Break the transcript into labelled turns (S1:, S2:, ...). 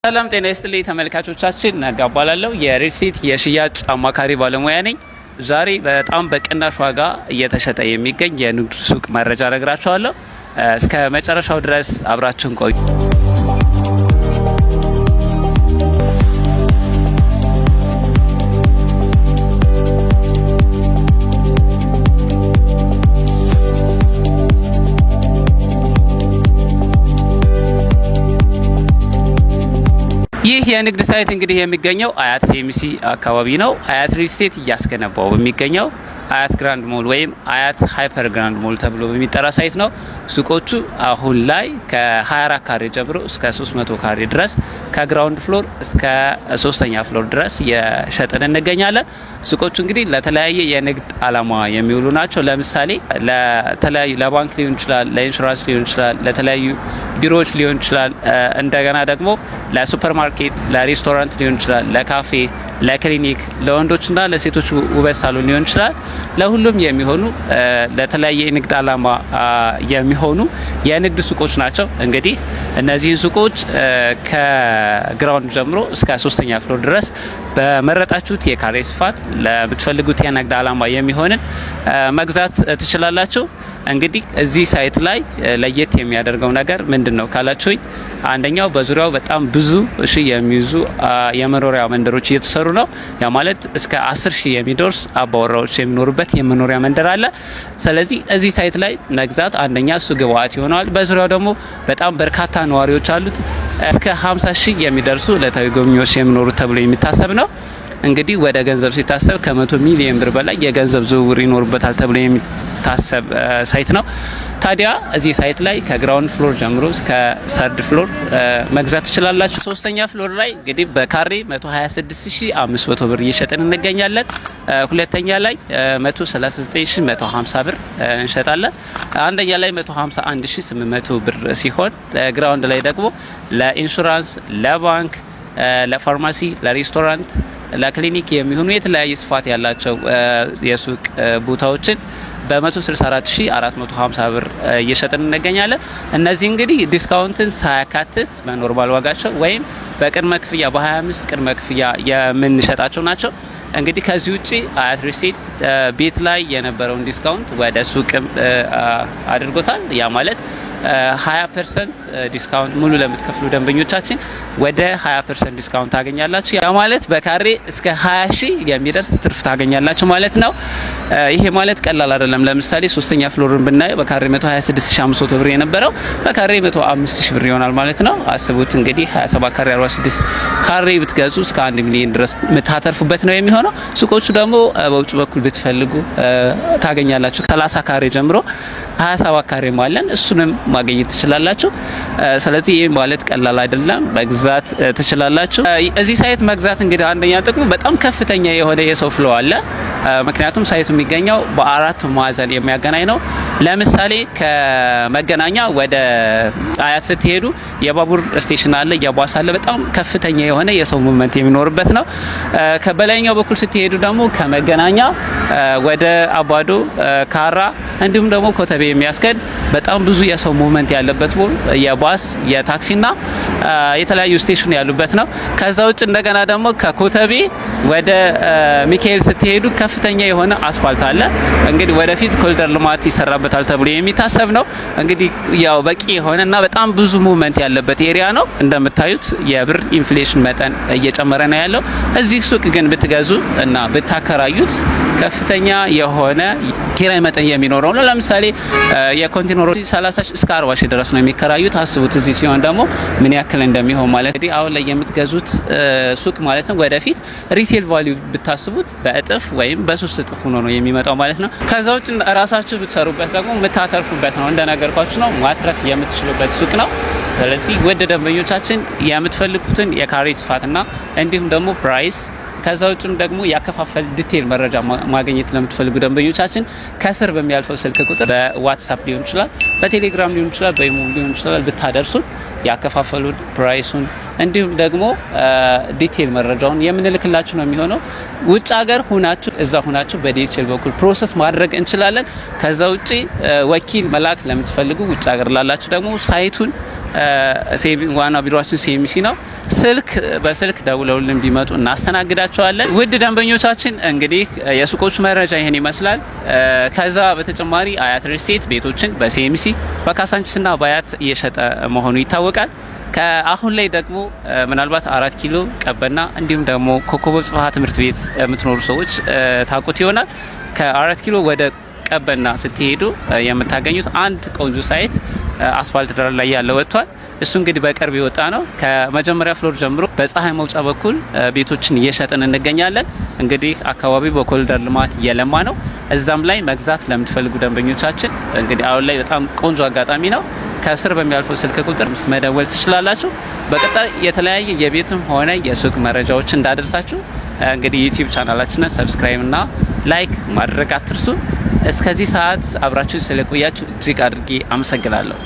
S1: ሰላም ጤና ይስጥልኝ ተመልካቾቻችን፣ ነጋባላለሁ የሪልስቴት የሽያጭ አማካሪ ባለሙያ ነኝ። ዛሬ በጣም በቅናሽ ዋጋ እየተሸጠ የሚገኝ የንግድ ሱቅ መረጃ እነግራችኋለሁ። እስከ መጨረሻው ድረስ አብራችሁን ቆዩ። ይህ የንግድ ሳይት እንግዲህ የሚገኘው አያት ሴሚሲ አካባቢ ነው። አያት ሪልስቴት እያስገነባው በሚገኘው አያት ግራንድ ሞል ወይም አያት ሃይፐር ግራንድ ሞል ተብሎ በሚጠራ ሳይት ነው። ሱቆቹ አሁን ላይ ከ24 ካሬ ጀምሮ እስከ 300 ካሬ ድረስ ከግራውንድ ፍሎር እስከ 3ኛ ፍሎር ድረስ የሸጥን እንገኛለን። ሱቆቹ እንግዲህ ለተለያየ የንግድ አላማ የሚውሉ ናቸው። ለምሳሌ ለተለያዩ ለባንክ ሊሆን ይችላል፣ ለኢንሹራንስ ሊሆን ይችላል፣ ለተለያዩ ቢሮዎች ሊሆን ይችላል፣ እንደገና ደግሞ ለሱፐርማርኬት፣ ለሬስቶራንት ሊሆን ይችላል፣ ለካፌ፣ ለክሊኒክ፣ ለወንዶችና ለሴቶች ውበት ሳሎን ሊሆን ይችላል። ለሁሉም የሚሆኑ ለተለያየ የንግድ አላማ የሚሆኑ የንግድ ሱቆች ናቸው። እንግዲህ እነዚህን ሱቆች ከግራውንድ ጀምሮ እስከ 3ኛ ፍሎር ድረስ በመረጣችሁት የካሬ ስፋት ለምትፈልጉት የንግድ አላማ የሚሆንን መግዛት ትችላላችሁ። እንግዲህ እዚህ ሳይት ላይ ለየት የሚያደርገው ነገር ምንድነው ካላችሁኝ፣ አንደኛው በዙሪያው በጣም ብዙ የሚይዙ የመኖሪያ መንደሮች እየተሰሩ ነው። ያ ማለት እስከ 10,000 የሚደርስ አባወራዎች የሚኖሩበት የመኖሪያ መንደር አለ። ስለዚህ እዚህ ሳይት ላይ መግዛት አንደኛ እሱ ግብአት ይሆናል። በዙሪያው ደግሞ በጣም በርካታ ነዋሪዎች አሉት። እስከ 50,000 የሚደርሱ ዕለታዊ ጎብኚዎች የሚኖሩት ተብሎ የሚታሰብ ነው። እንግዲህ ወደ ገንዘብ ሲታሰብ ከ100 ሚሊዮን ብር በላይ የገንዘብ ዝውውር ይኖርበታል ተብሎ የሚታሰብ ሳይት ነው። ታዲያ እዚህ ሳይት ላይ ከግራውንድ ፍሎር ጀምሮ እስከ ሰርድ ፍሎር መግዛት ትችላላችሁ። 3ኛ ፍሎር ላይ እንግዲህ በካሬ 126,500 ብር እየሸጥን እንገኛለን። ሁለተኛ ላይ 139,150 ብር እንሸጣለን። አንደኛ ላይ 151,800 ብር ሲሆን ግራውንድ ላይ ደግሞ ለኢንሹራንስ፣ ለባንክ፣ ለፋርማሲ፣ ለሬስቶራንት፣ ለክሊኒክ የሚሆኑ የተለያየ ስፋት ያላቸው የሱቅ ቦታዎችን በ164,450 ብር እየሸጥን እንገኛለን። እነዚህ እንግዲህ ዲስካውንትን ሳያካትት በኖርማል ዋጋቸው ወይም በቅድመ ክፍያ በ25 ቅድመ ክፍያ የምንሸጣቸው ናቸው። እንግዲህ ከዚህ ውጪ አያት ሪልስቴት ቤት ላይ የነበረውን ዲስካውንት ወደ ሱቅም አድርጎታል። ያ ማለት 20% ዲስካውንት ሙሉ ለምትከፍሉ ደንበኞቻችን ወደ 20% ዲስካውንት ታገኛላችሁ። ያ ማለት በካሬ እስከ 20,000 የሚደርስ ትርፍ ታገኛላችሁ ማለት ነው። ይሄ ማለት ቀላል አይደለም። ለምሳሌ 3ኛ ፍሎርን ብናየው በካሬ 126,500 ብር የነበረው በካሬ 105,000 ብር ይሆናል ማለት ነው። አስቡት እንግዲህ 27 ካሬ 46 ካሬ ብትገዙ እስከ 1 ሚሊዮን ድረስ የምታተርፉበት ነው የሚሆነው። ሱቆቹ ደግሞ በውጭ በኩል ብትፈልጉ ታገኛላችሁ። 30 ካሬ ጀምሮ 27 ካሬ ማለን እሱንም ማግኘት ትችላላችሁ። ስለዚህ ይሄ ማለት ቀላል አይደለም፣ መግዛት ትችላላችሁ። እዚህ ሳይት መግዛት እንግዲህ አንደኛ ጥቅሙ በጣም ከፍተኛ የሆነ የሰው ፍሎ አለ። ምክንያቱም ሳይቱ የሚገኘው በአራት ማዕዘን የሚያገናኝ ነው። ለምሳሌ ከመገናኛ ወደ አያት ስትሄዱ የባቡር ስቴሽን አለ፣ የባስ አለ። በጣም ከፍተኛ የሆነ የሰው ሙቭመንት የሚኖርበት ነው። ከበላይኛው በኩል ስትሄዱ ደግሞ ከመገናኛ ወደ አባዶ፣ ካራ እንዲሁም ደግሞ ኮተቤ የሚያስከድ በጣም ብዙ የሰው ሙቭመንት ያለበት የባስ የታክሲና የተለያዩ ስቴሽን ያሉበት ነው። ከዛ ውጭ እንደገና ደግሞ ከኮተቤ ወደ ሚካኤል ስትሄዱ ከፍተኛ የሆነ አስፋልት አለ። እንግዲህ ወደፊት ኮሪደር ልማት ይሰራበታል ተብሎ የሚታሰብ ነው። እንግዲህ ያው በቂ የሆነና በጣም ብዙ ሙቭመንት ያለበት ኤሪያ ነው። እንደምታዩት የብር ኢንፍሌሽን መጠን እየጨመረ ነው ያለው። እዚህ ሱቅ ግን ብትገዙ እና ብታከራዩት ከፍተኛ የሆነ ኪራይ መጠን የሚኖረው ነው። ለምሳሌ የኮንቴነሮች 30 እስከ 40 ድረስ ነው የሚከራዩት። አስቡት እዚህ ሲሆን ደግሞ ምን ያክል እንደሚሆን ማለት እንግዲህ አሁን ላይ የምትገዙት ሱቅ ማለት ነው ወደፊት ሪሴል ቫልዩ ብታስቡት በእጥፍ ወይም በ3 እጥፍ ሆኖ ነው የሚመጣው ማለት ነው። ከዛ ውጭ ራሳችሁ ብትሰሩበት ደግሞ የምታተርፉበት ነው። እንደነገርኳችሁ ነው ማትረፍ የምትችሉበት ሱቅ ነው። ስለዚህ ውድ ደንበኞቻችን የምትፈልጉትን የካሬ ስፋትና እንዲሁም ደግሞ ፕራይስ ከዛ ውጭም ደግሞ ያከፋፈል ዲቴል መረጃ ማግኘት ለምትፈልጉ ደንበኞቻችን ከስር በሚያልፈው ስልክ ቁጥር በዋትስአፕ ሊሆን ይችላል፣ በቴሌግራም ሊሆን ይችላል፣ በኢሞ ሊሆን ይችላል ብታደርሱን ያከፋፈሉን ፕራይሱን እንዲሁም ደግሞ ዲቴል መረጃውን የምንልክላችሁ ነው የሚሆነው። ውጭ ሀገር ሁናችሁ እዛ ሁናችሁ በዲኤችኤል በኩል ፕሮሰስ ማድረግ እንችላለን። ከዛ ውጪ ወኪል መላክ ለምትፈልጉ ውጭ ሀገር ላላችሁ ደግሞ ሳይቱን ዋና ቢሮአችን ሲኤምሲ ነው። በስልክ ደውለውልን ቢመጡ እናስተናግዳቸዋለን። ውድ ደንበኞቻችን እንግዲህ የሱቆቹ መረጃ ይህን ይመስላል። ከዛ በተጨማሪ አያት ሪል ስቴት ቤቶችን በሲኤምሲ በካሳንቺስና በአያት እየሸጠ መሆኑ ይታወቃል። ከአሁን ላይ ደግሞ ምናልባት 4 ኪሎ ቀበና እንዲሁም ደግሞ ኮከበ ጽባህ ትምህርት ቤት የምትኖሩ ሰዎች ታውቁት ይሆናል። ከ4 ኪሎ ወደ ቀበና ስትሄዱ የምታገኙት አንድ ቆንጆ ሳይት አስፋልት ዳር ላይ ያለ ወጥቷል። እሱ እንግዲህ በቅርብ የወጣ ነው። ከመጀመሪያ ፍሎር ጀምሮ በፀሐይ መውጫ በኩል ቤቶችን እየሸጥን እንገኛለን። እንግዲህ አካባቢው በኮሪደር ልማት እየለማ ነው። እዛም ላይ መግዛት ለምትፈልጉ ደንበኞቻችን እንግዲህ አሁን ላይ በጣም ቆንጆ አጋጣሚ ነው። ከስር በሚያልፈው ስልክ ቁጥር መደወል ትችላላችሁ። በቀጣይ የተለያየ የቤትም ሆነ የሱቅ መረጃዎች እንዳደርሳችሁ እንግዲህ ዩቲዩብ ቻናላችንን ሰብስክራይብ እና ላይክ ማድረግ አትርሱ። እስከዚህ ሰዓት አብራችሁ ስለቆያችሁ እጅግ አድርጌ አመሰግናለሁ።